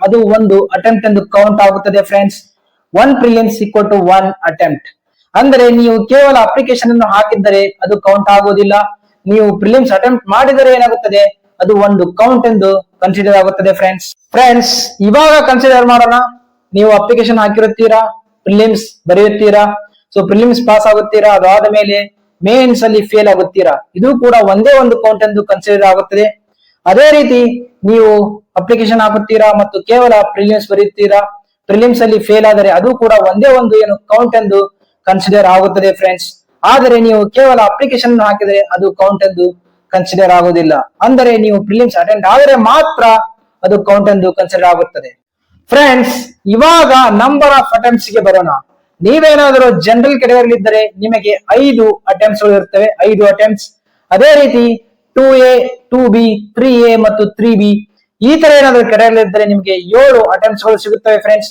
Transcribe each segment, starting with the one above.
ಅದು ಒಂದು ಅಟೆಂಪ್ಟ್ ಎಂದು ಕೌಂಟ್ ಆಗುತ್ತದೆ friends. 1 prelims equal to 1 attempt. ಅಂದರೆ ನೀವು ಕೇವಲ ಅಪ್ಲಿಕೇಶನ್ ಅನ್ನು ಹಾಕಿದ್ದರೆ ಅದು ಕೌಂಟ್ ಆಗುವುದಿಲ್ಲ. ನೀವು ಪ್ರಿಲಿಮ್ಸ್ ಅಟೆಂಪ್ಟ್ ಮಾಡಿದರೆ ಏನಾಗುತ್ತದೆ, ಅದು ಒಂದು ಕೌಂಟ್ ಎಂದು ಕನ್ಸಿಡರ್ ಆಗುತ್ತದೆ ಫ್ರೆಂಡ್ಸ್ ಇವಾಗ ಕನ್ಸಿಡರ್ ಮಾಡೋಣ. ನೀವು ಅಪ್ಲಿಕೇಶನ್ ಹಾಕಿರುತ್ತೀರಾ, ಪ್ರಿಲಿಮ್ಸ್ ಬರೆಯುತ್ತೀರಾ, ಸೊ ಪ್ರಿಲಿಮ್ಸ್ ಪಾಸ್ ಆಗುತ್ತೀರಾ, ಅದಾದ ಮೇಲೆ ಮೇನ್ಸ್ ಅಲ್ಲಿ ಫೇಲ್ ಆಗುತ್ತೀರಾ, ಇದು ಕೂಡ ಒಂದೇ ಒಂದು ಕೌಂಟ್ ಎಂದು ಕನ್ಸಿಡರ್ ಆಗುತ್ತದೆ. ಅದೇ ರೀತಿ ನೀವು ಅಪ್ಲಿಕೇಶನ್ ಹಾಕುತ್ತೀರಾ ಮತ್ತು ಕೇವಲ ಪ್ರಿಲಿಮ್ಸ್ ಬರೆಯುತ್ತೀರಾ, ಪ್ರಿಲಿಮ್ಸ್ ಅಲ್ಲಿ ಫೇಲ್ ಆದರೆ ಅದು ಕೂಡ ಒಂದೇ ಒಂದು ಏನು ಕೌಂಟ್ ಎಂದು ಕನ್ಸಿಡರ್ ಆಗುತ್ತದೆ ಫ್ರೆಂಡ್ಸ್. ಆದರೆ ನೀವು ಕೇವಲ ಅಪ್ಲಿಕೇಶನ್ ಹಾಕಿದರೆ ಅದು ಕೌಂಟ್ ಎಂದು ಕನ್ಸಿಡರ್ ಆಗುವುದಿಲ್ಲ. ಅಂದರೆ ನೀವು ಪ್ರಿಲಿಮ್ಸ್ ಅಟೆಂಡ್ ಆದರೆ ಮಾತ್ರ ಅದು ಕೌಂಟ್ ಎಂದು ಕನ್ಸಿಡರ್ ಆಗುತ್ತದೆ. ಫ್ರೆಂಡ್ಸ್ ಇವಾಗ ನಂಬರ್ ಆಫ್ ಅಟೆಂಪ್ಟ್ಸ್ ಗೆ ಬರೋಣ. ನೀವೇನಾದರೂ ಜನರಲ್ ಕೆಟಗರಿ ಇದ್ದರೆ ನಿಮಗೆ 5 ಅಟೆಂಪ್ಟ್ಸ್ ಗಳು ಇರ್ತವೆ, 5 ಅಟೆಂಪ್ಟ್ಸ್. ಅದೇ ರೀತಿ 2A, 2B, 3A ಮತ್ತು 3B ಈ ತರ ಏನಾದರೂ ಕೆಟಗರಿ ಇದ್ದರೆ ನಿಮಗೆ 7 ಅಟೆಂಪ್ಟ್ಸ್ ಗಳು ಸಿಗುತ್ತವೆ ಫ್ರೆಂಡ್ಸ್.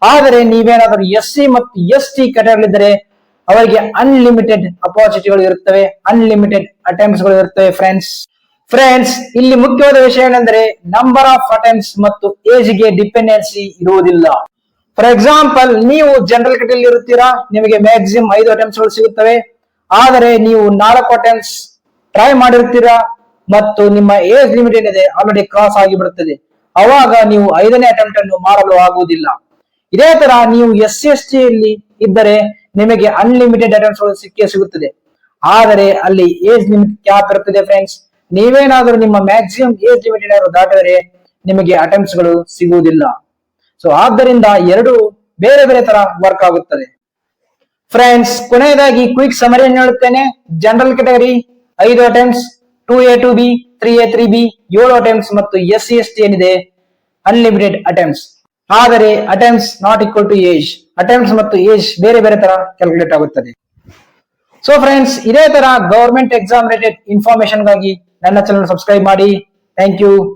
ಆದರೆ ನೀವೇನಾದರೂ SC ಮತ್ತು ST ಕೆಟಗರಿ ಇದ್ದರೆ ಅವರಿಗೆ ಅನ್ಲಿಮಿಟೆಡ್ ಅಪಾರ್ಚುನಿಟಿಗಳು ಇರುತ್ತವೆ, ಅನ್ಲಿಮಿಟೆಡ್ ಅಟೆಂಪ್ಟ್ಸ್ ಗಳು ಇರುತ್ತವೆ ಫ್ರೆಂಡ್ಸ್ ಇಲ್ಲಿ ಮುಖ್ಯವಾದ ವಿಷಯ ಏನೆಂದರೆ ನಂಬರ್ ಆಫ್ ಅಟೆಂಪ್ಟ್ಸ್ ಮತ್ತು ಏಜ್ ಗೆ ಡಿಪೆಂಡೆನ್ಸಿ ಇರುವುದಿಲ್ಲ. ಫಾರ್ ಎಕ್ಸಾಂಪಲ್, ನೀವು ಜನರಲ್ ಕೆಟಗರಿ ಇರುತ್ತೀರಾ, ನಿಮಗೆ ಮ್ಯಾಕ್ಸಿಮಮ್ 5 ಅಟೆಂಪ್ಟ್ಸ್ ಗಳು ಸಿಗುತ್ತವೆ. ಆದರೆ ನೀವು 4 ಅಟೆಂಪ್ಟ್ಸ್ ಟ್ರೈ ಮಾಡಿರ್ತೀರಾ ಮತ್ತು ನಿಮ್ಮ ಏಜ್ ಲಿಮಿಟ್ ಏನಿದೆ ಆಲ್ರೆಡಿ ಕ್ರಾಸ್ ಆಗಿಬಿಡುತ್ತದೆ. ಅವಾಗ ನೀವು 5ನೇ ಅಟೆಂಪ್ಟ್ ಅನ್ನು ಮಾಡಲು ಆಗುವುದಿಲ್ಲ. ಇದೇ ತರ ನೀವು SC/ST ಯಲ್ಲಿ ಇದ್ದರೆ ನಿಮಗೆ ಅನ್ಲಿಮಿಟೆಡ್ ಅಟೆಂಪ್ಟ್ಸ್ ಗಳು ಸಿಗುತ್ತದೆ. ಆದರೆ ಅಲ್ಲಿ ಏಜ್ ಲಿಮಿಟ್ ಕ್ಯಾಪ್ ಇರುತ್ತದೆ ಫ್ರೆಂಡ್ಸ್. ನೀವೇನಾದರೂ ನಿಮ್ಮ ಮ್ಯಾಕ್ಸಿಮಮ್ ಏಜ್ ಲಿಮಿಟ್ ಏನಾದರೂ ದಾಟಿದರೆ ನಿಮಗೆ ಅಟೆಂಪ್ಟ್ಸ್ ಗಳು ಸಿಗುವುದಿಲ್ಲ. ಸೊ ಆದ್ದರಿಂದ ಎರಡು ಬೇರೆ ಬೇರೆ ತರ ವರ್ಕ್ ಆಗುತ್ತದೆ ಫ್ರೆಂಡ್ಸ್. ಕೊನೆಯದಾಗಿ ಕ್ವಿಕ್ ಸಮರಿಯನ್ನು ಹೇಳುತ್ತೇನೆ. General category 5 attempts, 2A 2B, 3A 3B 7 attempts ಮತ್ತು SC/ST ಏನಿದೆ ಅನ್ಲಿಮಿಟೆಡ್ ಅಟೆಂಪ್ಟ್ಸ್. ಆದರೆ attempts not equal to age, attempts ಮತ್ತು ಏಜ್ ಬೇರೆ ಬೇರೆ ತರ ಕ್ಯಾಲ್ಕುಲೇಟ್ ಆಗುತ್ತದೆ. ಸೊ ಫ್ರೆಂಡ್ಸ್ ಇದೇ ತರ ಗವರ್ಮೆಂಟ್ ಎಕ್ಸಾಮ್ ರಿಲೇಟೆಡ್ ಇನ್ಫಾರ್ಮೇಶನ್ ಗಾಗಿ ನನ್ನ ಚಾನಲ್ ಸಬ್ಸ್ಕ್ರೈಬ್ ಮಾಡಿ. Thank you.